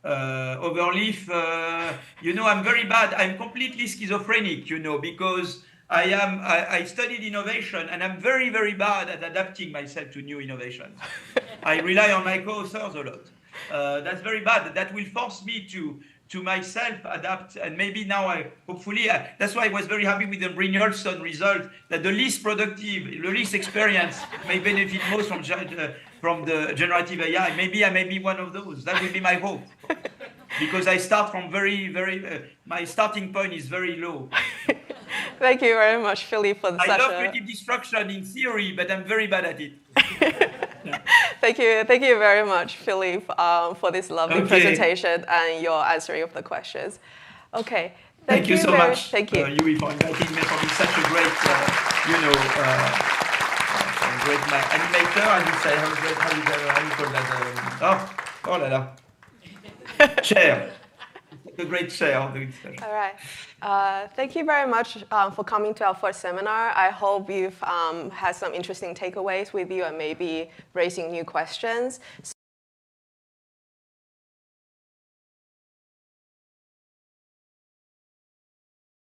overleaf. I'm very bad. I'm completely schizophrenic, because I studied innovation, and I'm very, very bad at adapting myself to new innovations. I rely on my co-authors a lot. That's very bad. That will force me to myself adapt, and maybe now hopefully, that's why I was very happy with the Brynjolfsson result, that the least productive, the least experienced may benefit most from the generative AI. Maybe I may be one of those. That will be my hope. Because I start from very, very, my starting point is very low. Thank you very much, Philippe, for the session. I love creative destruction in theory, but I'm very bad at it. Thank you very much, Philippe, for this lovely presentation and your answering of the questions. Okay. Thank you so much, Thank you. Yui, for inviting me, for being such a great, great animator. I would say, how you call that? Oh la la. Chair. A great chair of the discussion. All right. Thank you very much for coming to our first seminar. I hope you've had some interesting takeaways with you and maybe raising new questions.